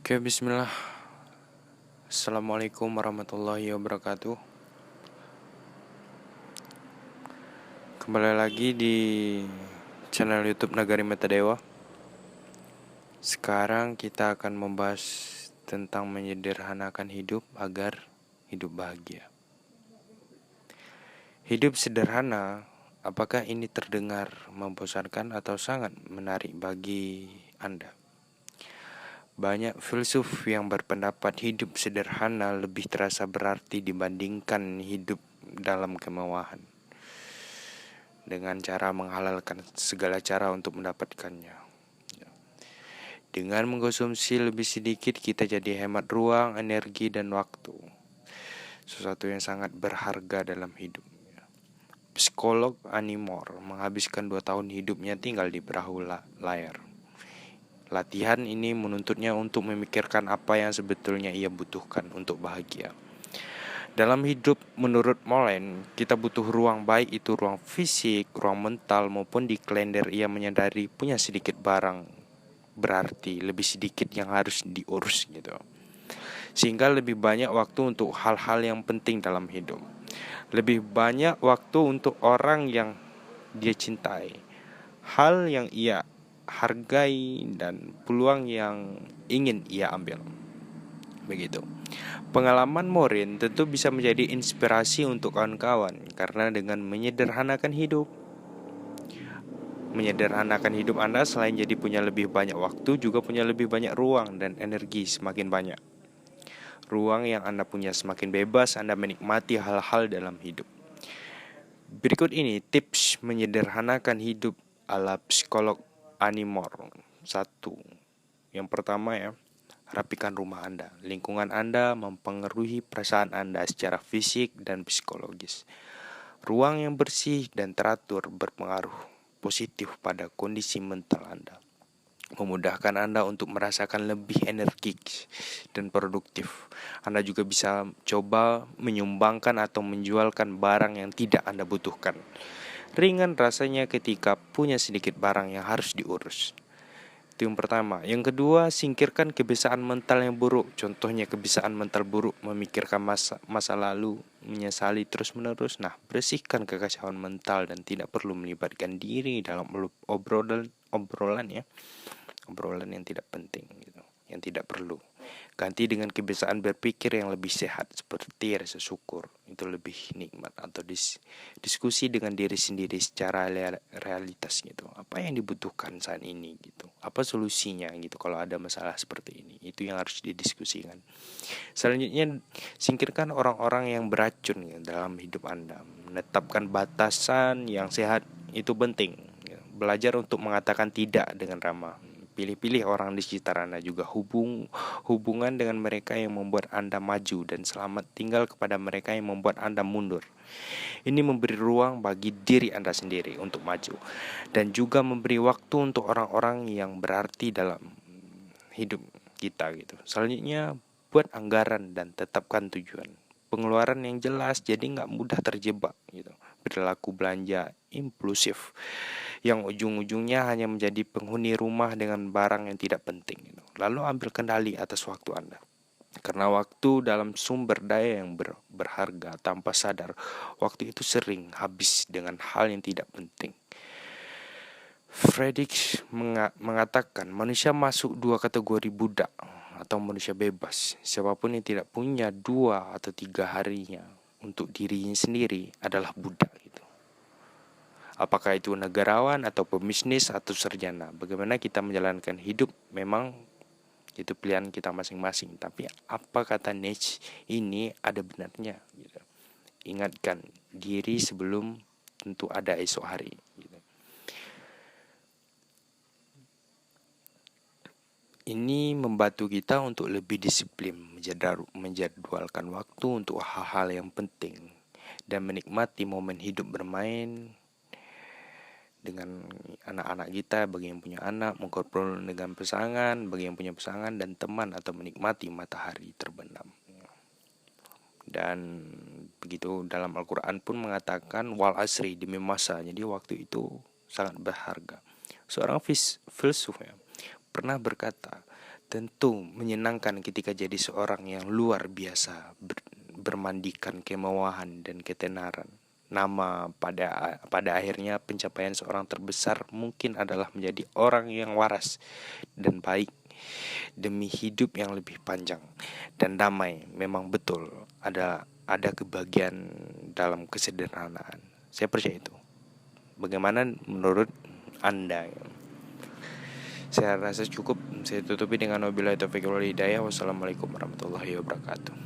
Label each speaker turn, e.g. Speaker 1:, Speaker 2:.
Speaker 1: Oke, bismillah. Assalamualaikum warahmatullahi wabarakatuh. Kembali lagi di channel YouTube Nagari Metadewa. Sekarang kita akan membahas tentang menyederhanakan hidup agar hidup bahagia. Hidup sederhana, apakah ini terdengar membosankan atau sangat menarik bagi Anda? Banyak filsuf yang berpendapat hidup sederhana lebih terasa berarti dibandingkan hidup dalam kemewahan, dengan cara menghalalkan segala cara untuk mendapatkannya. Dengan mengkonsumsi lebih sedikit, kita jadi hemat ruang, energi, dan waktu. Sesuatu yang sangat berharga dalam hidup. Psikolog Annie Moore menghabiskan 2 tahun hidupnya tinggal di perahu layar. Latihan ini menuntutnya untuk memikirkan apa yang sebetulnya ia butuhkan untuk bahagia. Dalam hidup, menurut Molen, kita butuh ruang, baik itu ruang fisik, ruang mental, maupun di kalender. Ia menyadari punya sedikit barang berarti lebih sedikit yang harus diurus gitu. Sehingga lebih banyak waktu untuk hal-hal yang penting dalam hidup. Lebih banyak waktu untuk orang yang dia cintai, hal yang ia hargai, dan peluang yang ingin ia ambil. Begitu. Pengalaman Morin tentu bisa menjadi inspirasi untuk kawan-kawan, karena dengan menyederhanakan hidup Anda, selain jadi punya lebih banyak waktu, juga punya lebih banyak ruang dan energi semakin banyak. Ruang yang Anda punya semakin bebas Anda menikmati hal-hal dalam hidup. Berikut ini tips menyederhanakan hidup ala psikolog Annie Moore. 1. Yang pertama rapikan rumah Anda. Lingkungan Anda mempengaruhi perasaan Anda secara fisik dan psikologis. Ruang yang bersih dan teratur berpengaruh positif pada kondisi mental Anda, memudahkan Anda untuk merasakan lebih energik dan produktif. Anda juga bisa coba menyumbangkan atau menjualkan barang yang tidak Anda butuhkan. Ringan rasanya ketika punya sedikit barang yang harus diurus. Itu yang pertama. Yang kedua, singkirkan kebiasaan mental yang buruk. Contohnya kebiasaan mental buruk, memikirkan masa lalu, menyesali terus-menerus. Bersihkan kekacauan mental dan tidak perlu melibatkan diri dalam obrolan yang tidak penting gitu, yang tidak perlu. Ganti dengan kebiasaan berpikir yang lebih sehat, seperti rasa syukur. Itu lebih nikmat. Atau diskusi dengan diri sendiri secara realitas gitu. Apa yang dibutuhkan saat ini gitu, apa solusinya gitu kalau ada masalah seperti ini. Itu yang harus didiskusikan. Selanjutnya, singkirkan orang-orang yang beracun gitu, dalam hidup Anda. Menetapkan batasan yang sehat itu penting gitu. Belajar untuk mengatakan tidak dengan ramah. Pilih-pilih orang di sekitar Anda juga. Hubungan dengan mereka yang membuat Anda maju, dan selamat tinggal kepada mereka yang membuat Anda mundur. Ini memberi ruang bagi diri Anda sendiri untuk maju, dan juga memberi waktu untuk orang-orang yang berarti dalam hidup kita gitu. Selanjutnya, buat anggaran dan tetapkan tujuan. Pengeluaran yang jelas, jadi nggak mudah terjebak gitu. Berlaku belanja impulsif yang ujung-ujungnya hanya menjadi penghuni rumah dengan barang yang tidak penting gitu. Lalu ambil kendali atas waktu Anda, karena waktu dalam sumber daya yang berharga. Tanpa sadar, waktu itu sering habis dengan hal yang tidak penting. Friedrich mengatakan manusia masuk 2 kategori: budak atau manusia bebas. Siapapun yang tidak punya 2 atau 3 harinya untuk dirinya sendiri adalah budak gitu. Apakah itu negarawan atau pebisnis atau sarjana, bagaimana kita menjalankan hidup memang itu pilihan kita masing-masing. Tapi apa kata Nietzsche ini ada benarnya gitu. Ingatkan diri sebelum tentu ada esok hari gitu. Ini membantu kita untuk lebih disiplin, menjadwalkan waktu untuk hal-hal yang penting, dan menikmati momen hidup bermain dengan anak-anak kita, bagi yang punya anak, mengobrol dengan pasangan, bagi yang punya pasangan dan teman, atau menikmati matahari terbenam. Dan begitu dalam Al-Quran pun mengatakan wal asri, demi masa. Jadi waktu itu sangat berharga. Seorang filsuf pernah berkata, Tentu menyenangkan ketika jadi seorang yang luar biasa, bermandikan kemewahan dan ketenaran. Nama pada akhirnya pencapaian seorang terbesar mungkin adalah menjadi orang yang waras dan baik demi hidup yang lebih panjang dan damai. Memang betul ada kebahagiaan dalam kesederhanaan. Saya percaya itu. Bagaimana menurut Anda? Saya rasa cukup. Saya tutupi dengan wabillahi taufiq wal hidayah. Wassalamualaikum warahmatullahi wabarakatuh.